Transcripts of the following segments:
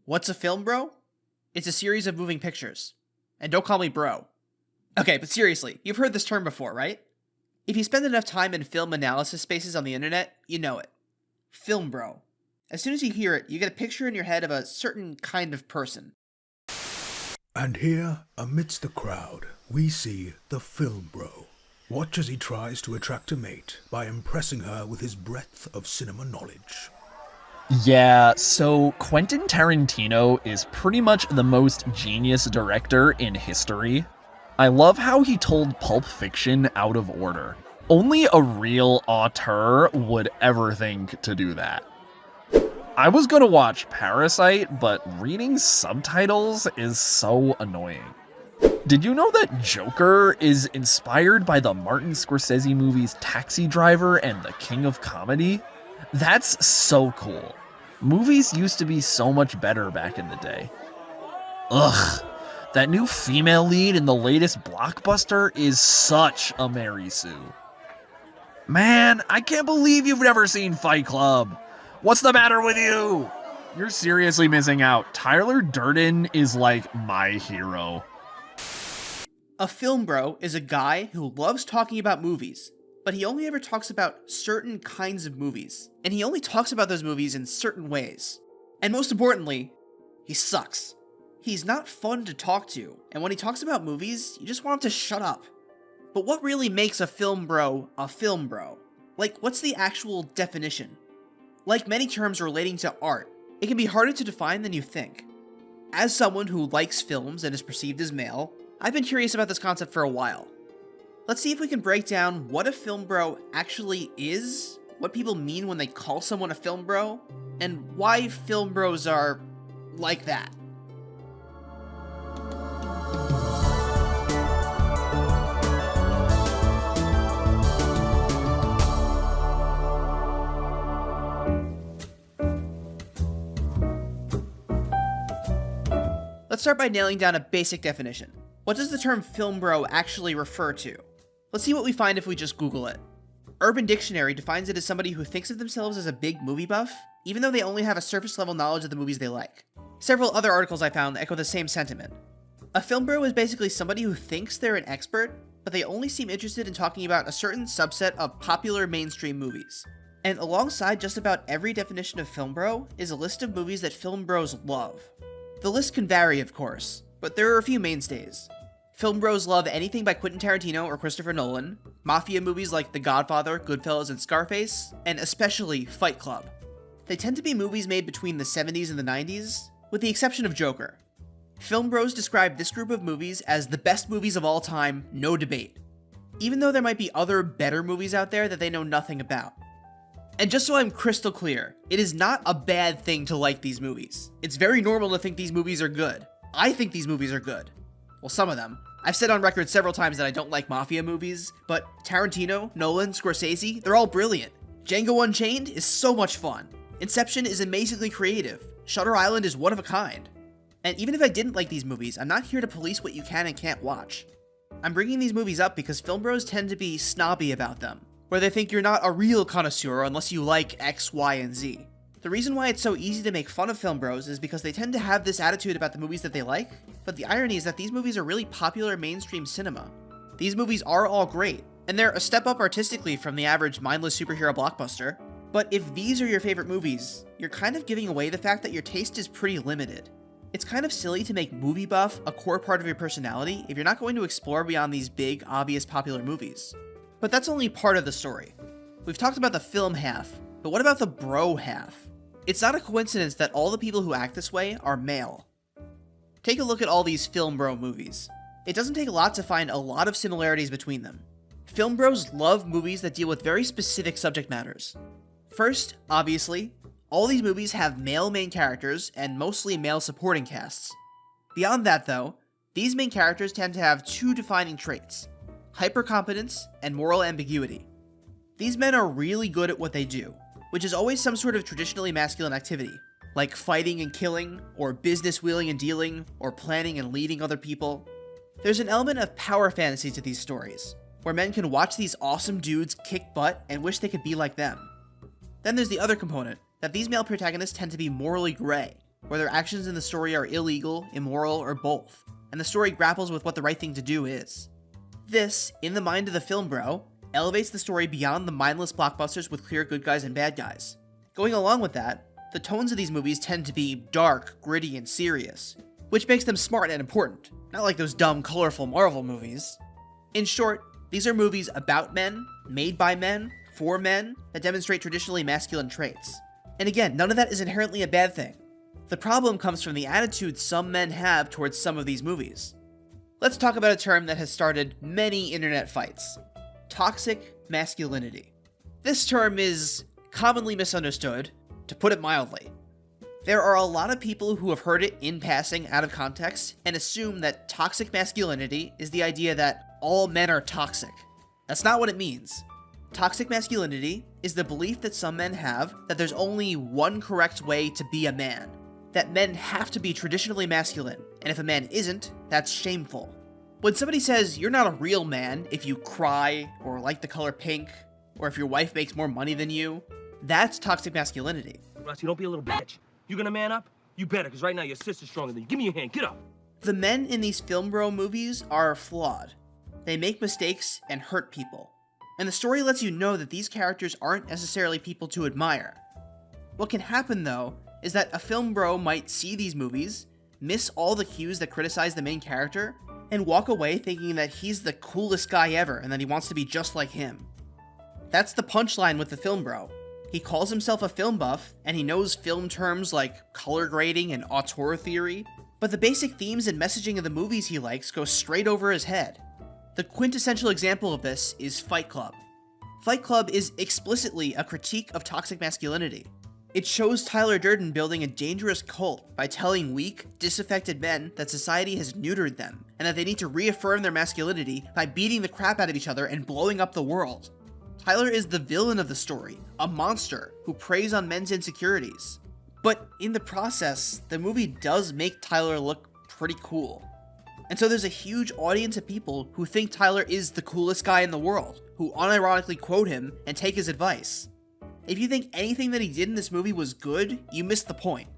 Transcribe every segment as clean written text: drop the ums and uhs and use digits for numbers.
What's a film, bro? It's a series of moving pictures. And don't call me bro. Okay, but seriously, you've heard this term before, right? If you spend enough time in film analysis spaces on the internet, you know it. Film bro. As soon as you hear it, you get a picture in your head of a certain kind of person. And here, amidst the crowd, we see the film bro. Watch as he tries to attract a mate by impressing her with his breadth of cinema knowledge. Yeah, so Quentin Tarantino is pretty much the most genius director in history. I love how he told Pulp Fiction out of order. Only a real auteur would ever think to do that. I was gonna watch Parasite, but reading subtitles is so annoying. Did you know that Joker is inspired by the Martin Scorsese movies Taxi Driver and The King of Comedy? That's so cool. Movies used to be so much better back in the day. Ugh, that new female lead in the latest blockbuster is such a Mary Sue. Man, I can't believe you've never seen Fight Club. What's the matter with you? You're seriously missing out. Tyler Durden is like my hero. A film bro is a guy who loves talking about movies, but he only ever talks about certain kinds of movies, and he only talks about those movies in certain ways. And most importantly, he sucks. He's not fun to talk to, and when he talks about movies, you just want him to shut up. But what really makes a film bro a film bro? Like, what's the actual definition? Like many terms relating to art, it can be harder to define than you think. As someone who likes films and is perceived as male, I've been curious about this concept for a while. Let's see if we can break down what a film bro actually is, what people mean when they call someone a film bro, and why film bros are like that. Let's start by nailing down a basic definition. What does the term film bro actually refer to? Let's see what we find if we just Google it. Urban Dictionary defines it as somebody who thinks of themselves as a big movie buff, even though they only have a surface level knowledge of the movies they like. Several other articles I found echo the same sentiment. A film bro is basically somebody who thinks they're an expert, but they only seem interested in talking about a certain subset of popular mainstream movies. And alongside just about every definition of film bro is a list of movies that film bros love. The list can vary, of course, but there are a few mainstays. Film bros love anything by Quentin Tarantino or Christopher Nolan, mafia movies like The Godfather, Goodfellas, and Scarface, and especially Fight Club. They tend to be movies made between the 70s and the 90s, with the exception of Joker. Film bros describe this group of movies as the best movies of all time, no debate, even though there might be other better movies out there that they know nothing about. And just so I'm crystal clear, it is not a bad thing to like these movies. It's very normal to think these movies are good. I think these movies are good. Well, some of them. I've said on record several times that I don't like mafia movies, but Tarantino, Nolan, Scorsese, they're all brilliant. Django Unchained is so much fun. Inception is amazingly creative. Shutter Island is one of a kind. And even if I didn't like these movies, I'm not here to police what you can and can't watch. I'm bringing these movies up because film bros tend to be snobby about them, where they think you're not a real connoisseur unless you like X, Y, and Z. The reason why it's so easy to make fun of film bros is because they tend to have this attitude about the movies that they like, but the irony is that these movies are really popular mainstream cinema. These movies are all great, and they're a step up artistically from the average mindless superhero blockbuster, but if these are your favorite movies, you're kind of giving away the fact that your taste is pretty limited. It's kind of silly to make movie buff a core part of your personality if you're not going to explore beyond these big, obvious popular movies. But that's only part of the story. We've talked about the film half, but what about the bro half? It's not a coincidence that all the people who act this way are male. Take a look at all these film bro movies. It doesn't take a lot to find a lot of similarities between them. Film bros love movies that deal with very specific subject matters. First, obviously, all these movies have male main characters and mostly male supporting casts. Beyond that though, these main characters tend to have two defining traits: hypercompetence and moral ambiguity. These men are really good at what they do, which is always some sort of traditionally masculine activity, like fighting and killing, or business wheeling and dealing, or planning and leading other people. There's an element of power fantasy to these stories, where men can watch these awesome dudes kick butt and wish they could be like them. Then there's the other component, that these male protagonists tend to be morally gray. where their actions in the story are illegal, immoral, or both, and the story grapples with what the right thing to do is. This, in the mind of the film bro, elevates the story beyond the mindless blockbusters with clear good guys and bad guys. Going along with that, the tones of these movies tend to be dark, gritty, and serious, which makes them smart and important, not like those dumb, colorful Marvel movies. In short, these are movies about men, made by men, for men, that demonstrate traditionally masculine traits. And again, none of that is inherently a bad thing. The problem comes from the attitude some men have towards some of these movies. Let's talk about a term that has started many internet fights: toxic masculinity. This term is commonly misunderstood, to put it mildly. There are a lot of people who have heard it in passing out of context and assume that toxic masculinity is the idea that all men are toxic. That's not what it means. Toxic masculinity is the belief that some men have that there's only one correct way to be a man, that men have to be traditionally masculine, and if a man isn't, that's shameful. When somebody says you're not a real man if you cry, or like the color pink, or if your wife makes more money than you, that's toxic masculinity. Rusty, don't be a little bitch. You gonna man up? You better, because right now your sister's stronger than you. Give me your hand, get up. The men in these film bro movies are flawed. They make mistakes and hurt people. And the story lets you know that these characters aren't necessarily people to admire. What can happen though, is that a film bro might see these movies, miss all the cues that criticize the main character, and walk away thinking that he's the coolest guy ever and that he wants to be just like him. That's the punchline with the film bro. He calls himself a film buff, and he knows film terms like color grading and auteur theory, but the basic themes and messaging of the movies he likes go straight over his head. The quintessential example of this is Fight Club. Fight Club is explicitly a critique of toxic masculinity. It shows Tyler Durden building a dangerous cult by telling weak, disaffected men that society has neutered them, and that they need to reaffirm their masculinity by beating the crap out of each other and blowing up the world. Tyler is the villain of the story, a monster who preys on men's insecurities. But in the process, the movie does make Tyler look pretty cool. And so there's a huge audience of people who think Tyler is the coolest guy in the world, who unironically quote him and take his advice. If you think anything that he did in this movie was good, you missed the point.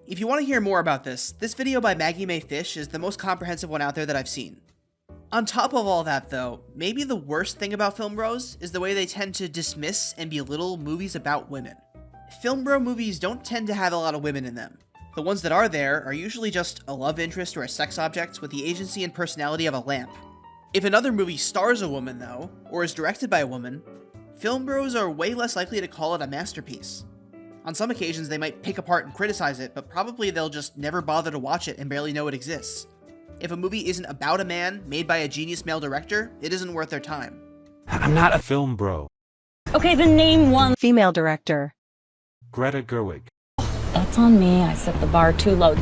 If you want to hear more about this video by Maggie May Fish is the most comprehensive one out there that I've seen. On top of all that though, maybe the worst thing about film bros is the way they tend to dismiss and belittle movies about women. Film bro movies don't tend to have a lot of women in them. The ones that are there are usually just a love interest or a sex object with the agency and personality of a lamp. If another movie stars a woman though, or is directed by a woman, film bros are way less likely to call it a masterpiece. On some occasions they might pick apart and criticize it, but probably they'll just never bother to watch it and barely know it exists. If a movie isn't about a man, made by a genius male director, it isn't worth their time. I'm not a film bro. Okay, then name one female director. Greta Gerwig. That's on me. I set the bar too low.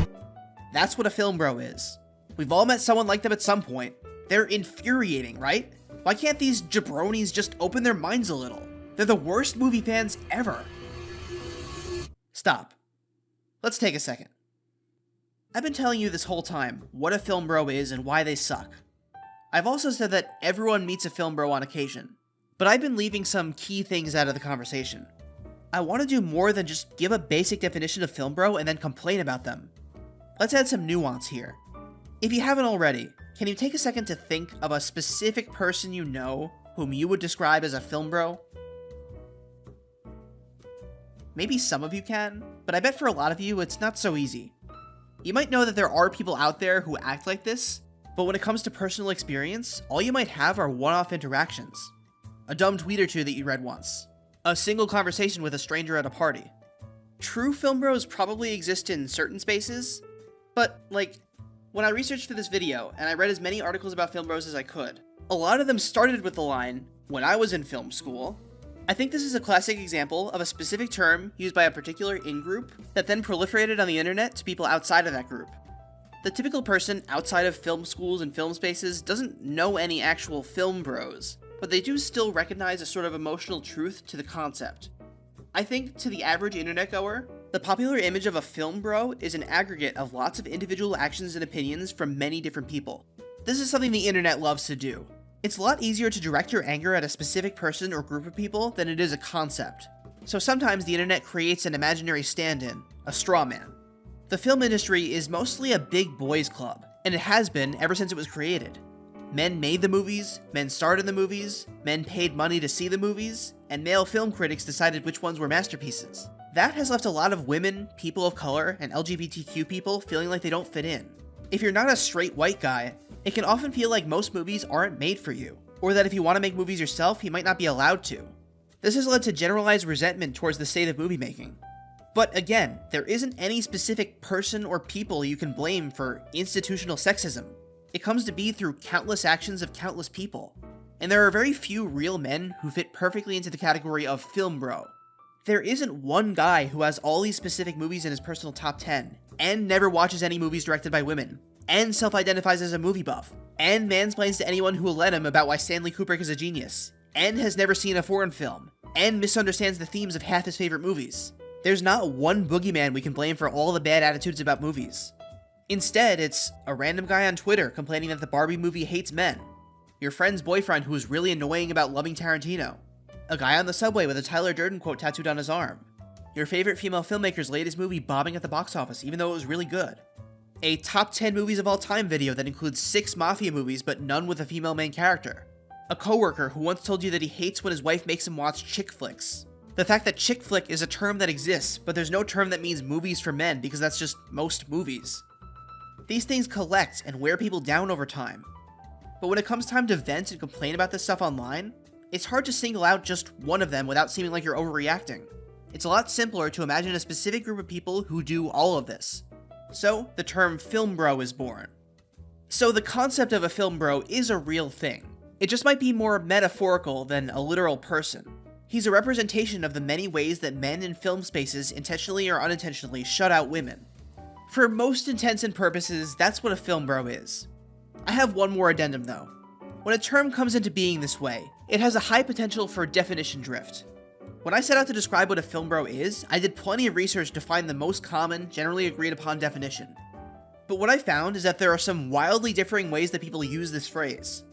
That's what a film bro is. We've all met someone like them at some point. They're infuriating, right? Why can't these jabronis just open their minds a little? They're the worst movie fans ever. Stop. Let's take a second. I've been telling you this whole time what a film bro is and why they suck. I've also said that everyone meets a film bro on occasion, but I've been leaving some key things out of the conversation. I want to do more than just give a basic definition of film bro and then complain about them. Let's add some nuance here. If you haven't already, can you take a second to think of a specific person you know whom you would describe as a film bro? Maybe some of you can, but I bet for a lot of you it's not so easy. You might know that there are people out there who act like this, but when it comes to personal experience, all you might have are one-off interactions. A dumb tweet or two that you read once. A single conversation with a stranger at a party. True film bros probably exist in certain spaces, but like, when I researched for this video and I read as many articles about film bros as I could, a lot of them started with the line, "When I was in film school." I think this is a classic example of a specific term used by a particular in-group that then proliferated on the internet to people outside of that group. The typical person outside of film schools and film spaces doesn't know any actual film bros, but they do still recognize a sort of emotional truth to the concept. I think to the average internet goer, the popular image of a film bro is an aggregate of lots of individual actions and opinions from many different people. This is something the internet loves to do. It's a lot easier to direct your anger at a specific person or group of people than it is a concept. So sometimes the internet creates an imaginary stand-in, a straw man. The film industry is mostly a big boys club, and it has been ever since it was created. Men made the movies, men starred in the movies, men paid money to see the movies, and male film critics decided which ones were masterpieces. That has left a lot of women, people of color, and LGBTQ people feeling like they don't fit in. If you're not a straight white guy, it can often feel like most movies aren't made for you, or that if you want to make movies yourself, you might not be allowed to. This has led to generalized resentment towards the state of movie making. But again, there isn't any specific person or people you can blame for institutional sexism. It comes to be through countless actions of countless people. And there are very few real men who fit perfectly into the category of film bro. There isn't one guy who has all these specific movies in his personal top 10, and never watches any movies directed by women, and self-identifies as a movie buff, and mansplains to anyone who will let him about why Stanley Kubrick is a genius, and has never seen a foreign film, and misunderstands the themes of half his favorite movies. There's not one boogeyman we can blame for all the bad attitudes about movies. Instead, it's a random guy on Twitter complaining that the Barbie movie hates men, your friend's boyfriend who is really annoying about loving Tarantino, a guy on the subway with a Tyler Durden quote tattooed on his arm, your favorite female filmmaker's latest movie bombing at the box office even though it was really good, a top 10 movies of all time video that includes 6 mafia movies but none with a female main character, a coworker who once told you that he hates when his wife makes him watch chick flicks, the fact that chick flick is a term that exists but there's no term that means movies for men because that's just most movies. These things collect and wear people down over time. But when it comes time to vent and complain about this stuff online, it's hard to single out just one of them without seeming like you're overreacting. It's a lot simpler to imagine a specific group of people who do all of this. So, the term film bro is born. So the concept of a film bro is a real thing. It just might be more metaphorical than a literal person. He's a representation of the many ways that men in film spaces intentionally or unintentionally shut out women. For most intents and purposes, that's what a film bro is. I have one more addendum though. When a term comes into being this way, it has a high potential for definition drift. When I set out to describe what a film bro is, I did plenty of research to find the most common, generally agreed upon definition. But what I found is that there are some wildly differing ways that people use this phrase.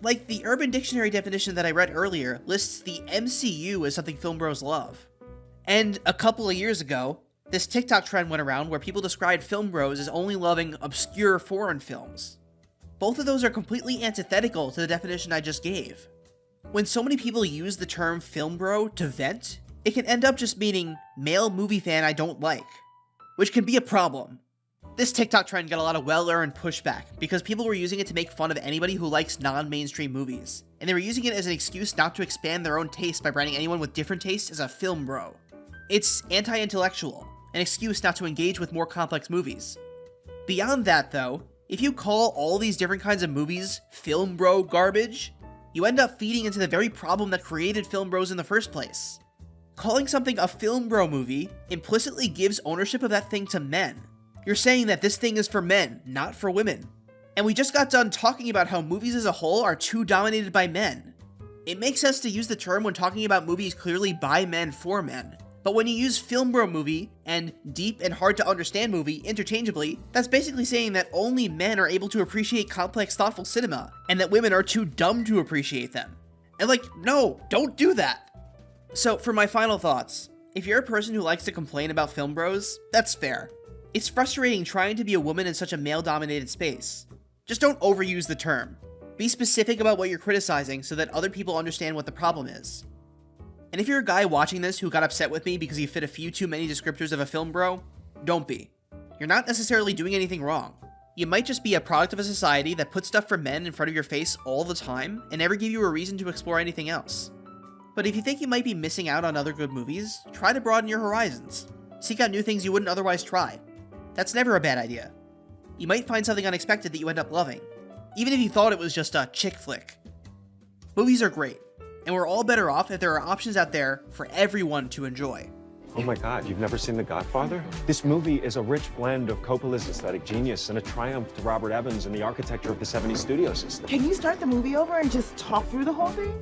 Like the Urban Dictionary definition that I read earlier lists the MCU as something film bros love. And a couple of years ago, this TikTok trend went around where people described film bros as only loving obscure foreign films. Both of those are completely antithetical to the definition I just gave. When so many people use the term film bro to vent, it can end up just meaning male movie fan I don't like, which can be a problem. This TikTok trend got a lot of well-earned pushback because people were using it to make fun of anybody who likes non-mainstream movies, and they were using it as an excuse not to expand their own taste by branding anyone with different tastes as a film bro. It's anti-intellectual, an excuse not to engage with more complex movies. Beyond that though, if you call all these different kinds of movies film bro garbage, you end up feeding into the very problem that created film bros in the first place. Calling something a film bro movie implicitly gives ownership of that thing to men. You're saying that this thing is for men, not for women. And we just got done talking about how movies as a whole are too dominated by men. It makes sense to use the term when talking about movies clearly by men for men. But when you use film bro movie and deep and hard to understand movie interchangeably, that's basically saying that only men are able to appreciate complex, thoughtful cinema, and that women are too dumb to appreciate them. And like, no, don't do that. So for my final thoughts, if you're a person who likes to complain about film bros, that's fair. It's frustrating trying to be a woman in such a male-dominated space. Just don't overuse the term. Be specific about what you're criticizing so that other people understand what the problem is. And if you're a guy watching this who got upset with me because you fit a few too many descriptors of a film bro, don't be. You're not necessarily doing anything wrong. You might just be a product of a society that puts stuff for men in front of your face all the time and never give you a reason to explore anything else. But if you think you might be missing out on other good movies, try to broaden your horizons. Seek out new things you wouldn't otherwise try. That's never a bad idea. You might find something unexpected that you end up loving, even if you thought it was just a chick flick. Movies are great, and we're all better off if there are options out there for everyone to enjoy. Oh my God, you've never seen The Godfather? This movie is a rich blend of Coppola's aesthetic genius and a triumph to Robert Evans and the architecture of the 70s studio system. Can you start the movie over and just talk through the whole thing?